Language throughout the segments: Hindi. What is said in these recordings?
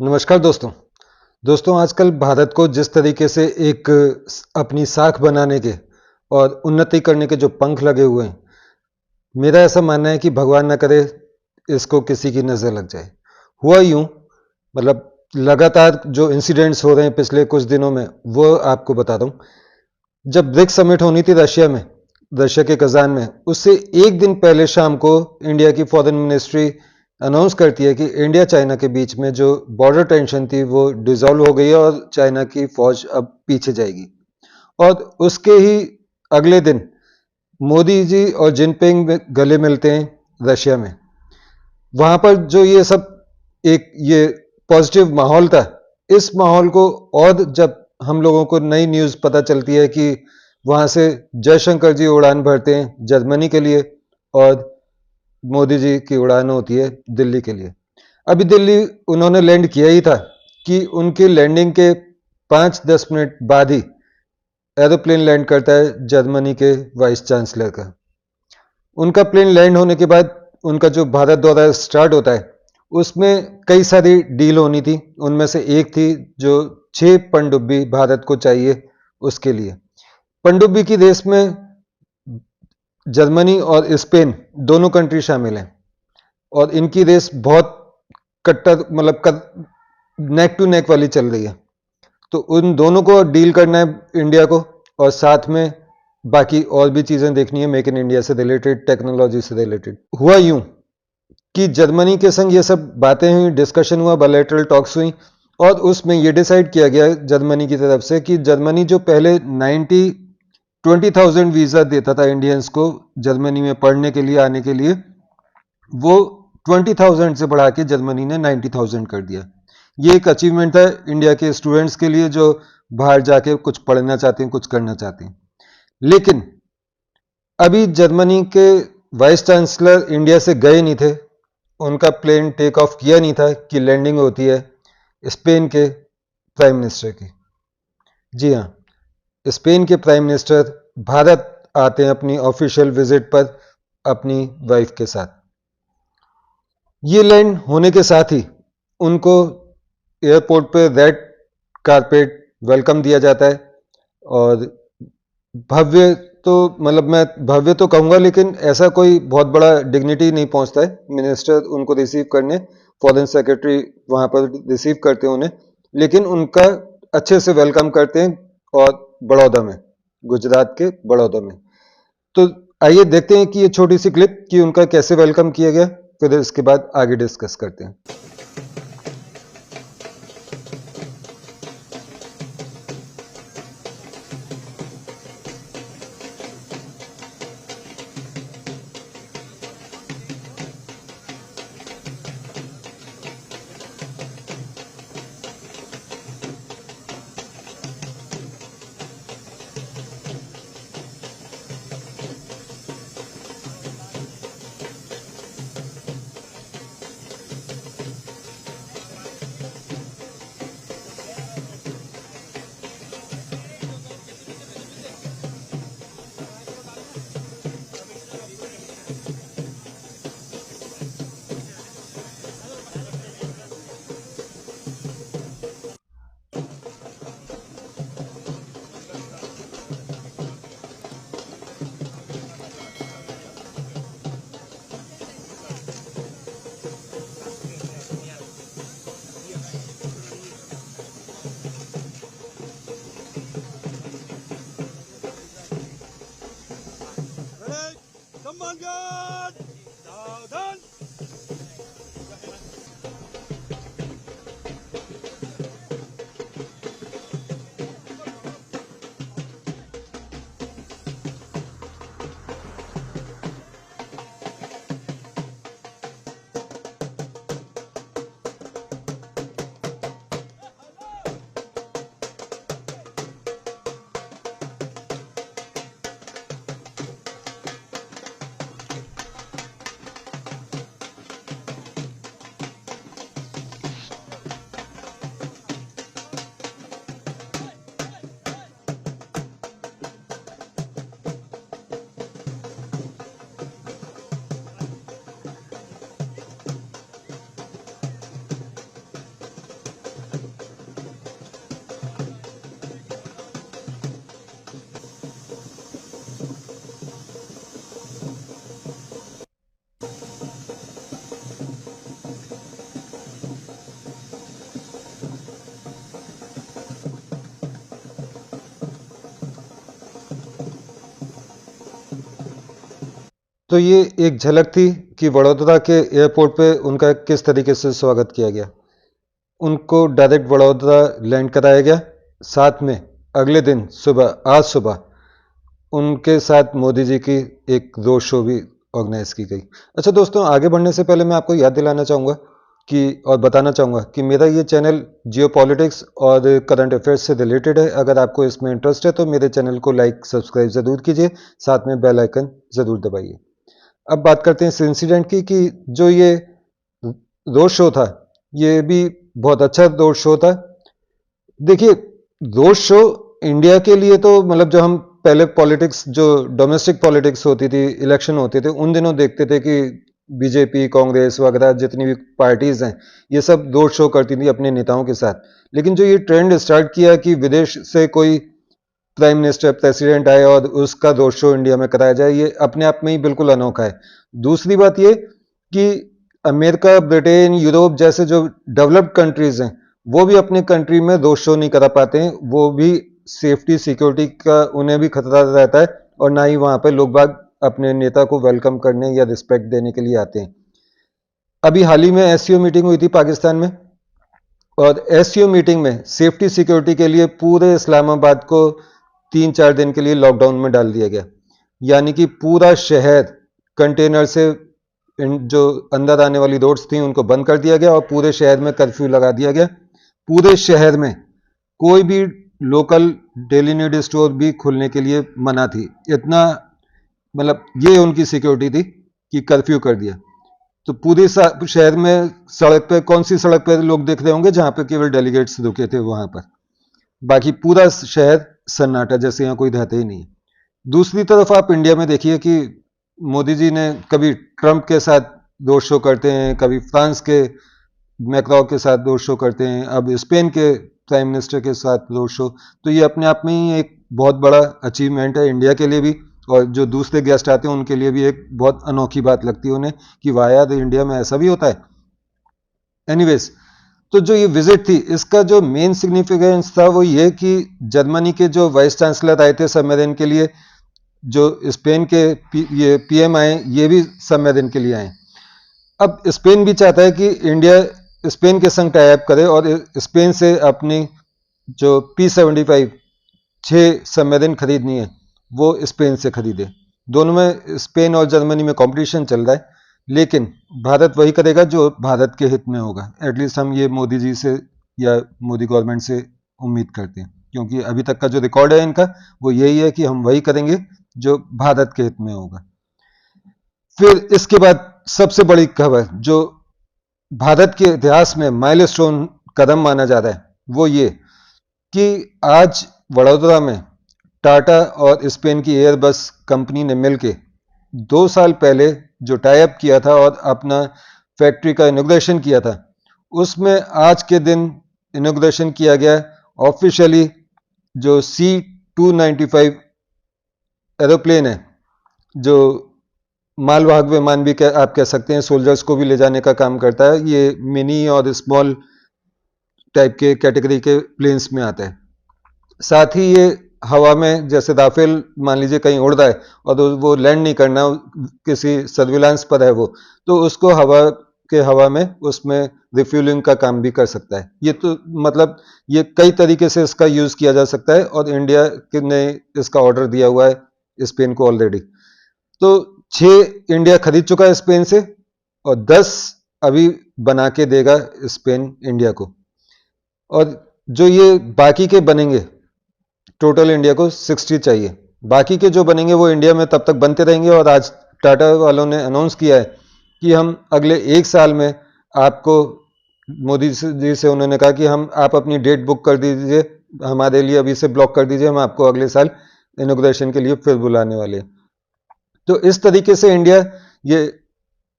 नमस्कार दोस्तों। आजकल भारत को जिस तरीके से एक अपनी साख बनाने के और उन्नति करने के जो पंख लगे हुए हैं, मेरा ऐसा मानना है कि भगवान ना करे इसको किसी की नज़र लग जाए। हुआ यूं, मतलब लगातार जो इंसिडेंट्स हो रहे हैं पिछले कुछ दिनों में, वो आपको बता दूं। जब ब्रिक्स समिट होनी थी रशिया के कजान में, उससे एक दिन पहले शाम को इंडिया की फॉरेन मिनिस्ट्री अनाउंस करती है कि इंडिया चाइना के बीच में जो बॉर्डर टेंशन थी वो डिसॉल्व हो गई है और चाइना की फौज अब पीछे जाएगी। और उसके ही अगले दिन मोदी जी और जिनपिंग गले मिलते हैं रशिया में। वहां पर जो ये सब एक ये पॉजिटिव माहौल था, इस माहौल को और जब हम लोगों को नई न्यूज़ पता चलती है कि वहां से जयशंकर जी उड़ान भरते हैं जर्मनी के लिए और मोदी जी की उड़ान होती है दिल्ली के लिए। अभी दिल्ली उन्होंने लैंड किया ही था कि उनकी लैंडिंग के 5-10 मिनट बाद ही एरोप्लेन लैंड करता है जर्मनी के वाइस चांसलर का। उनका प्लेन लैंड होने के बाद उनका जो भारत दौरा स्टार्ट होता है, उसमें कई सारी डील होनी थी। उनमें से एक थी जो 6 पनडुब्बी भारत को चाहिए उसके लिए। पनडुब्बी की रेस में जर्मनी और स्पेन दोनों कंट्री शामिल हैं और इनकी रेस बहुत कट्टर मतलब नेक टू नेक वाली चल रही है। तो उन दोनों को डील करना है इंडिया को, और साथ में बाकी और भी चीजें देखनी है मेक इन इंडिया से रिलेटेड, टेक्नोलॉजी से रिलेटेड। हुआ यूं कि जर्मनी के संग ये सब बातें हुई, डिस्कशन हुआ, बायलैटरल टॉक्स हुई और उसमें ये डिसाइड किया गया जर्मनी की तरफ से कि जर्मनी जो पहले 20,000 वीजा देता था इंडियंस को जर्मनी में पढ़ने के लिए आने के लिए, वो 20,000 से बढ़ा के जर्मनी ने 90,000 कर दिया। ये एक अचीवमेंट है इंडिया के स्टूडेंट्स के लिए जो बाहर जाके कुछ पढ़ना चाहते हैं, कुछ करना चाहते हैं। लेकिन अभी जर्मनी के वाइस चांसलर इंडिया से गए नहीं थे, उनका प्लेन टेक ऑफ किया नहीं था कि लैंडिंग होती है स्पेन के प्राइम मिनिस्टर की। जी हाँ, स्पेन के प्राइम मिनिस्टर भारत आते हैं अपनी ऑफिशियल विजिट पर अपनी वाइफ के साथ। ये लैंड होने के साथ ही उनको एयरपोर्ट पे रेड कारपेट वेलकम दिया जाता है और भव्य, तो मतलब मैं भव्य तो कहूँगा, लेकिन ऐसा कोई बहुत बड़ा डिग्निटी नहीं पहुँचता है। मिनिस्टर उनको रिसीव करने, फॉरेन सेक्रेटरी वहाँ पर रिसीव करते हैं उन्हें, लेकिन उनका अच्छे से वेलकम करते हैं और बड़ौदा में, गुजरात के बड़ौदा में। तो आइए देखते हैं कि ये छोटी सी क्लिप कि उनका कैसे वेलकम किया गया, फिर इसके बाद आगे डिस्कस करते हैं। तो ये एक झलक थी कि वडोदरा के एयरपोर्ट पे उनका किस तरीके से स्वागत किया गया। उनको डायरेक्ट वडोदरा लैंड कराया गया। साथ में अगले दिन सुबह, आज सुबह उनके साथ मोदी जी की एक रोड शो भी ऑर्गेनाइज की गई। अच्छा दोस्तों, आगे बढ़ने से पहले मैं आपको याद दिलाना चाहूँगा कि और बताना चाहूँगा कि मेरा ये चैनल जियो पॉलिटिक्स और करंट अफेयर्स से रिलेटेड है। अगर आपको इसमें इंटरेस्ट है तो मेरे चैनल को लाइक सब्सक्राइब ज़रूर कीजिए, साथ में बेल आइकन ज़रूर दबाइए। अब बात करते हैं इस इंसिडेंट की कि जो ये रोड शो था, ये भी बहुत अच्छा रोड शो था। देखिए, रोड शो इंडिया के लिए तो मतलब जो हम पहले पॉलिटिक्स, जो डोमेस्टिक पॉलिटिक्स होती थी, इलेक्शन होते थे, उन दिनों देखते थे कि बीजेपी, कांग्रेस वगैरह जितनी भी पार्टीज हैं, ये सब रोड शो करती थी अपने नेताओं के साथ। लेकिन जो ये ट्रेंड स्टार्ट किया कि विदेश से कोई प्राइम मिनिस्टर, प्रेसिडेंट आए और उसका रोड शो इंडिया में कराया जाए, ये अपने आप में ही बिल्कुल अनोखा है। दूसरी बात ये कि अमेरिका, ब्रिटेन, यूरोप जैसे जो डेवलप्ड कंट्रीज हैं, वो भी अपने कंट्री में रोड शो नहीं करा पाते हैं। वो भी सेफ्टी, सिक्योरिटी का उन्हें भी खतरा रहता है और ना ही वहां पे लोग बाग अपने नेता को वेलकम करने या रिस्पेक्ट देने के लिए आते हैं। अभी हाल ही में एससीओ मीटिंग हुई थी पाकिस्तान में, और एससीओ मीटिंग में सेफ्टी सिक्योरिटी के लिए पूरे इस्लामाबाद को 3-4 दिन के लिए लॉकडाउन में डाल दिया गया। यानी कि पूरा शहर कंटेनर से जो अंदर आने वाली रोड्स थी उनको बंद कर दिया गया और पूरे शहर में कर्फ्यू लगा दिया गया। पूरे शहर में कोई भी लोकल डेली नीड स्टोर भी खुलने के लिए मना थी। इतना मतलब ये उनकी सिक्योरिटी थी कि कर्फ्यू कर दिया। तो पूरे शहर में सड़क पे, कौन सी सड़क पे लोग देख रहे होंगे जहां पे केवल डेलीगेट्स रुके थे वहां पर, बाकी पूरा शहर सन्नाटा, जैसे यहाँ कोई रहते ही नहीं। दूसरी तरफ आप इंडिया में देखिए कि मोदी जी ने कभी ट्रंप के साथ रोड शो करते हैं, कभी फ्रांस के मैक्रो के साथ रोड शो करते हैं, अब स्पेन के प्राइम मिनिस्टर के साथ रोड शो। तो ये अपने आप में ही एक बहुत बड़ा अचीवमेंट है इंडिया के लिए भी, और जो दूसरे गेस्ट आते हैं उनके लिए भी एक बहुत अनोखी बात लगती है उन्हें कि वाह यार, इंडिया में ऐसा भी होता है। एनीवेज, तो जो ये विजिट थी, इसका जो मेन सिग्निफिकेंस था वो ये कि जर्मनी के जो वाइस चांसलर आए थे सम्मेलन के लिए, जो स्पेन के ये पीएम आए, ये भी सम्मेलन के लिए आए। अब स्पेन भी चाहता है कि इंडिया स्पेन के संग टाई अप करे और स्पेन से अपनी जो P-75 6 सबमरीन खरीदनी है वो स्पेन से खरीदे। दोनों में स्पेन और जर्मनी में कंपटीशन चल रहा है, लेकिन भारत वही करेगा जो भारत के हित में होगा। एटलीस्ट हम ये मोदी जी से या मोदी गवर्नमेंट से उम्मीद करते हैं, क्योंकि अभी तक का जो रिकॉर्ड है इनका वो यही है कि हम वही करेंगे जो भारत के हित में होगा। फिर इसके बाद सबसे बड़ी खबर जो भारत के इतिहास में माइलस्टोन कदम माना जा रहा है वो ये कि आज वडोदरा में टाटा और स्पेन की एयरबस कंपनी ने मिलकर 2 साल पहले जो टाई अप किया था और अपना फैक्ट्री का इनॉग्रेशन किया था, उसमें आज के दिन इनॉग्रेशन किया गया ऑफिशियली जो C-295 एरोप्लेन है, जो मालवाहक विमान भी आप कह सकते हैं, सोल्जर्स को भी ले जाने का काम करता है। ये मिनी और स्मॉल टाइप के कैटेगरी के प्लेन्स में आता है। साथ ही ये हवा में, जैसे राफेल मान लीजिए कहीं उड़ रहा है और वो लैंड नहीं करना, किसी सर्विलांस पर है वो, तो उसको हवा में उसमें रिफ्यूलिंग का काम भी कर सकता है। ये तो मतलब ये कई तरीके से इसका यूज किया जा सकता है और इंडिया ने इसका ऑर्डर दिया हुआ है स्पेन को ऑलरेडी। तो 6 इंडिया खरीद चुका है स्पेन से और 10 अभी बना के देगा स्पेन इंडिया को। और जो ये बाकी के बनेंगे, टोटल इंडिया को 60 चाहिए, बाकी के जो बनेंगे वो इंडिया में तब तक बनते रहेंगे। और आज टाटा वालों ने अनाउंस किया है कि हम अगले 1 साल में आपको, मोदी जी से उन्होंने कहा कि आप अपनी डेट बुक कर दीजिए, हमारे लिए अभी से ब्लॉक कर दीजिए, हम आपको अगले साल इनॉग्रेशन के लिए फिर बुलाने वाले हैं। तो इस तरीके से इंडिया, ये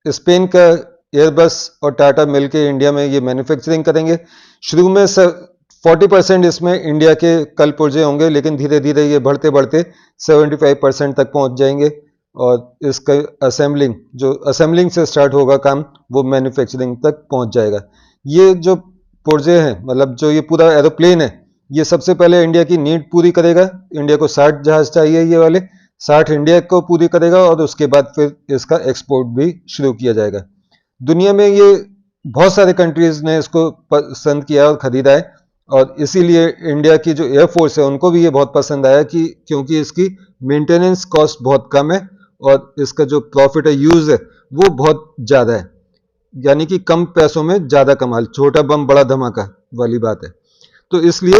स्पेन का एयरबस और टाटा मिलकर इंडिया में ये मैन्युफैक्चरिंग करेंगे। शुरू में 40% इसमें इंडिया के कल पुर्जे होंगे, लेकिन धीरे धीरे ये बढ़ते बढ़ते 75% तक पहुंच जाएंगे और इसका असेंबलिंग से स्टार्ट होगा काम, वो मैन्युफैक्चरिंग तक पहुंच जाएगा। ये जो पुर्जे हैं, मतलब जो ये पूरा एरोप्लेन है, ये सबसे पहले इंडिया की नीड पूरी करेगा। इंडिया को 60 जहाज चाहिए ये वाले, 60 इंडिया को पूरी करेगा और उसके बाद फिर इसका एक्सपोर्ट भी शुरू किया जाएगा। दुनिया में ये बहुत सारे कंट्रीज ने इसको पसंद किया और खरीदा है, और इसीलिए इंडिया की जो एयरफोर्स है उनको भी ये बहुत पसंद आया कि क्योंकि इसकी मेंटेनेंस कॉस्ट बहुत कम है और इसका जो प्रॉफिट है, यूज है, वो बहुत ज़्यादा है। यानी कि कम पैसों में ज़्यादा कमाल, छोटा बम बड़ा धमाका वाली बात है। तो इसलिए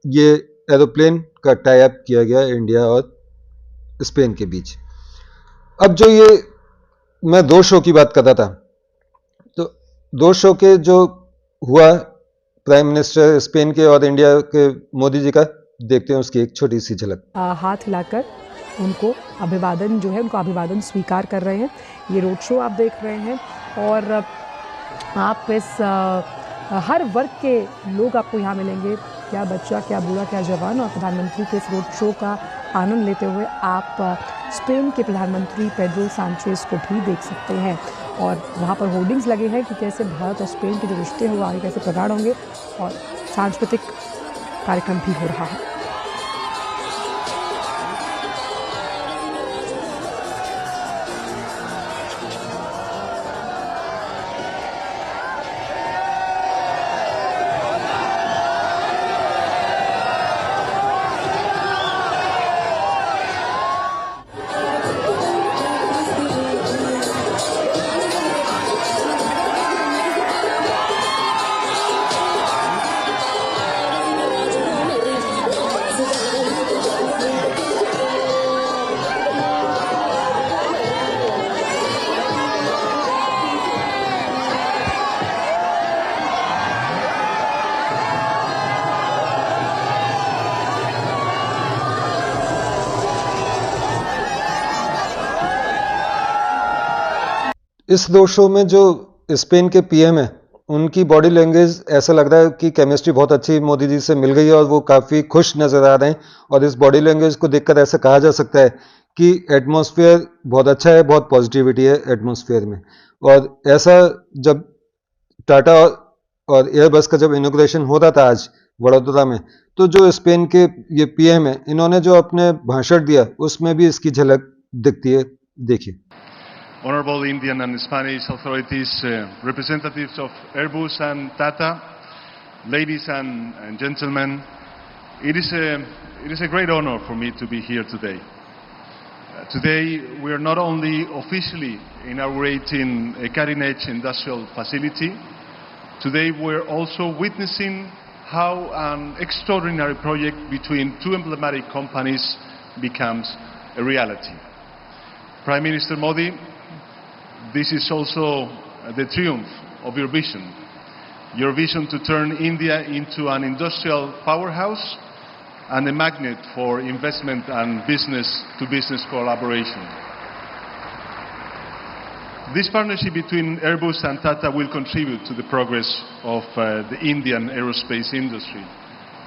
ये एरोप्लेन का टाई अप किया गया इंडिया और स्पेन के बीच। अब जो ये मैं 2 शो की बात कर रहा था, तो 2 शो के जो हुआ प्राइम मिनिस्टर स्पेन के और इंडिया के मोदी जी का, देखते हैं उसकी एक छोटी सी झलक। हाथ हिलाकर उनको अभिवादन जो है, उनको अभिवादन स्वीकार कर रहे हैं। ये रोड शो आप देख रहे हैं और आप इस हर वर्ग के लोग आपको यहाँ मिलेंगे, क्या बच्चा, क्या बूढ़ा, क्या जवान। और प्रधानमंत्री के इस रोड शो का आनंद लेते हुए आप स्पेन के प्रधानमंत्री पेड्रो सांचेज को भी देख सकते हैं। और वहाँ पर होर्डिंग्स लगे हैं कि कैसे भारत और स्पेन के जो रिश्ते हैं वो आगे कैसे प्रगाढ़ होंगे, और सांस्कृतिक कार्यक्रम भी हो रहा है। इस 2 शो में जो स्पेन के पीएम है, उनकी बॉडी लैंग्वेज ऐसा लग रहा है कि केमिस्ट्री बहुत अच्छी मोदी जी से मिल गई है और वो काफ़ी खुश नज़र आ रहे हैं। और इस बॉडी लैंग्वेज को देखकर ऐसा कहा जा सकता है कि एटमॉस्फेयर बहुत अच्छा है, बहुत पॉजिटिविटी है एटमॉस्फेयर में। और ऐसा जब टाटा और एयरबस का जब इनॉग्रेशन हो रहा था आज वडोदरा में, तो जो स्पेन के ये पीएम है, इन्होंने जो अपने भाषण दिया उसमें भी इसकी झलक दिखती है। देखिए। Honorable Indian and Spanish authorities, representatives of Airbus and Tata, ladies and gentlemen, it is a great honor for me to be here today. Today we are not only officially inaugurating a cutting-edge industrial facility, today we are also witnessing how an extraordinary project between 2 emblematic companies becomes a reality. Prime Minister Modi, this is also the triumph of your vision to turn India into an industrial powerhouse and a magnet for investment and business-to-business collaboration. This partnership between Airbus and Tata will contribute to the progress of the Indian aerospace industry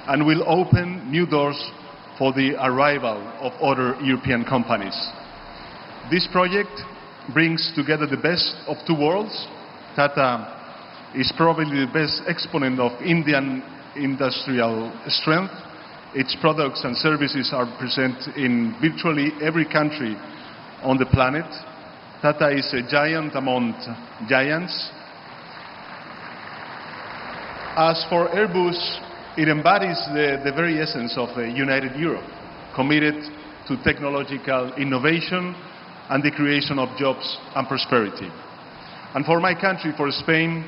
and will open new doors for the arrival of other European companies. This project brings together the best of 2 worlds. Tata is probably the best exponent of Indian industrial strength. Its products and services are present in virtually every country on the planet. Tata is a giant among giants. As for Airbus, it embodies the very essence of a united Europe, committed to technological innovation and the creation of jobs and prosperity. And for my country, for Spain,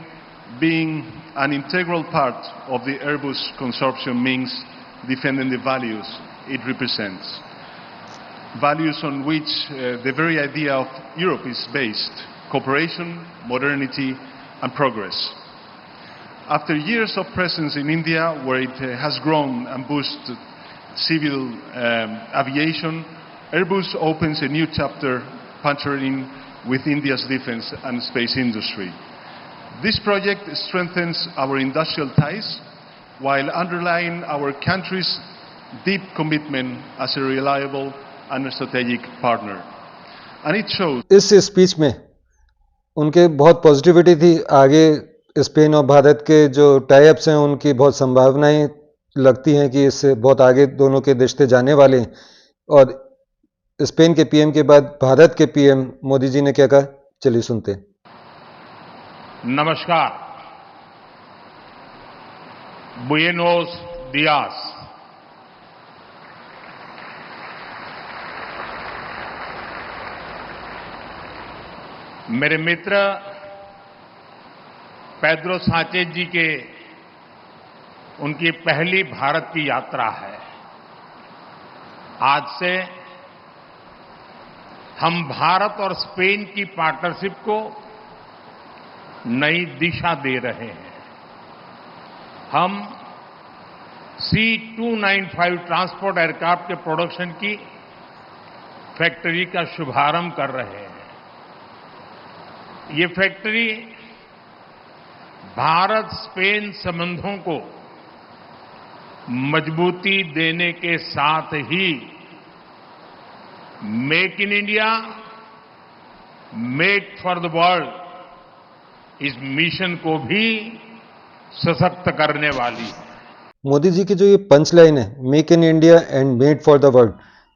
being an integral part of the Airbus consortium means defending the values it represents. Values on which the very idea of Europe is based: cooperation, modernity, and progress. After years of presence in India, where it has grown and boosted civil aviation, Airbus opens a new chapter partnering with India's defense and space industry. This project strengthens our industrial ties while underlying our country's deep commitment as a reliable and strategic partner. And it shows. इस स्पीच में उनके बहुत पॉजिटिविटी थी। आगे स्पेन और भारत के जो टाई अप्स हैं उनकी बहुत संभावनाएं लगती हैं कि इससे बहुत आगे दोनों के रिश्ते जाने वाले हैं। और स्पेन के पीएम के बाद भारत के पीएम मोदी जी ने क्या कहा, चलिए सुनते हैं। नमस्कार, बुएनोस दियास। मेरे मित्र पेड्रो साnchez जी के उनकी पहली भारत की यात्रा है। आज से हम भारत और स्पेन की पार्टनरशिप को नई दिशा दे रहे हैं। हम C295 ट्रांसपोर्ट एयरक्राफ्ट के प्रोडक्शन की फैक्ट्री का शुभारंभ कर रहे हैं। ये फैक्ट्री भारत स्पेन संबंधों को मजबूती देने के साथ ही make in India, make for the world इस मिशन को भी सशक्त करने वाली है। मोदी जी की जो ये पंच लाइन है, make in India and made for the world,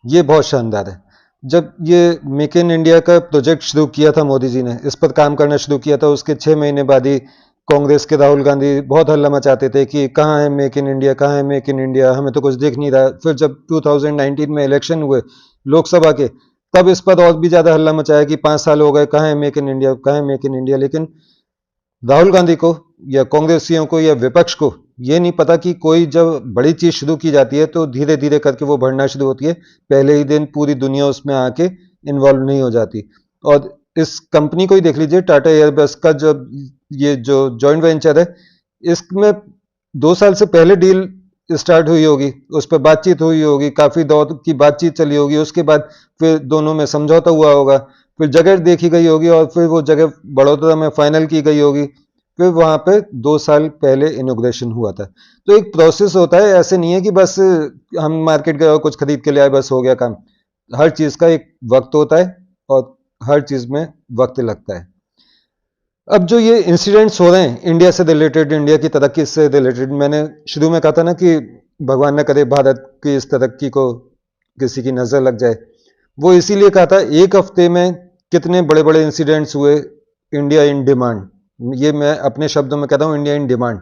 ये बहुत शानदार है। जब ये मेक इन इंडिया का प्रोजेक्ट शुरू किया था मोदी जी ने, इस पर काम करना शुरू किया था, उसके 6 महीने बाद ही कांग्रेस के राहुल गांधी बहुत हल्ला मचाते थे कि कहाँ है मेक इन इंडिया, कहाँ है मेक इन इंडिया, हमें तो कुछ दिख नहीं रहा। फिर जब 2019 में इलेक्शन हुए लोकसभा के, तब इस पर और भी ज्यादा हल्ला मचाया कि 5 साल हो गए, कहाँ है मेक इन इंडिया, कहाँ है मेक इन इंडिया। लेकिन राहुल गांधी को या कांग्रेसियों को या विपक्ष को ये नहीं पता कि कोई जब बड़ी चीज शुरू की जाती है तो धीरे धीरे करके वो बढ़ना शुरू होती है, पहले ही दिन पूरी दुनिया उसमें आके इन्वॉल्व नहीं हो जाती। और इस कंपनी को ही देख लीजिए, टाटा एयरबस का जब ये जो जॉइंट वेंचर है, इसमें 2 साल से पहले डील स्टार्ट हुई होगी, उस पर बातचीत हुई होगी, काफी दौर की बातचीत चली होगी, उसके बाद फिर दोनों में समझौता हुआ होगा, फिर जगह देखी गई होगी और फिर वो जगह बड़ौदा में फाइनल की गई होगी, फिर वहां पे 2 साल पहले इनॉग्रेशन हुआ था। तो एक प्रोसेस होता है, ऐसे नहीं है कि बस हम मार्केट गए और कुछ खरीद के ले आए बस हो गया काम। हर चीज का एक वक्त होता है और हर चीज में वक्त लगता है। अब जो ये इंसिडेंट्स हो रहे हैं इंडिया से रिलेटेड, इंडिया की तरक्की से रिलेटेड, मैंने शुरू में कहा था ना कि भगवान न करे भारत की इस तरक्की को किसी की नजर लग जाए। वो इसीलिए कहा था, एक हफ्ते में कितने बड़े बड़े इंसिडेंट्स हुए। इंडिया इन डिमांड, ये मैं अपने शब्दों में कहता हूं, इंडिया इन डिमांड।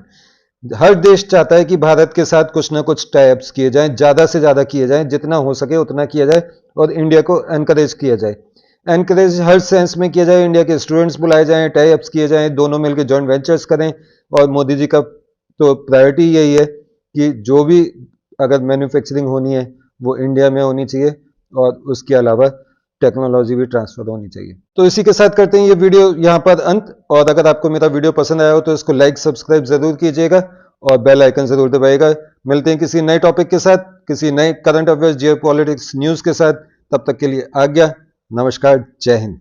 हर देश चाहता है कि भारत के साथ कुछ ना कुछ टाइप्स किए जाएं, ज्यादा से ज्यादा किए जाएं, जितना हो सके उतना किया जाए और इंडिया को एनकरेज किया जाए। एनकरेज हर सेंस में किया जाए, इंडिया के स्टूडेंट्स बुलाए जाएं, टाई अप्स किए जाएं, दोनों मिलकर जॉइंट वेंचर्स करें। और मोदी जी का तो प्रायोरिटी यही है कि जो भी अगर मैन्युफैक्चरिंग होनी है वो इंडिया में होनी चाहिए और उसके अलावा टेक्नोलॉजी भी ट्रांसफर होनी चाहिए। तो इसी के साथ करते हैं ये वीडियो यहाँ पर अंत। और अगर आपको मेरा वीडियो पसंद आया हो तो इसको लाइक सब्सक्राइब जरूर कीजिएगा और बेल आइकन जरूर दबाइएगा। मिलते हैं किसी नए टॉपिक के साथ, किसी नए करंट अफेयर्स जियोपॉलिटिक्स न्यूज के साथ। तब तक के लिए आज्ञा, नमस्कार, जय हिंद।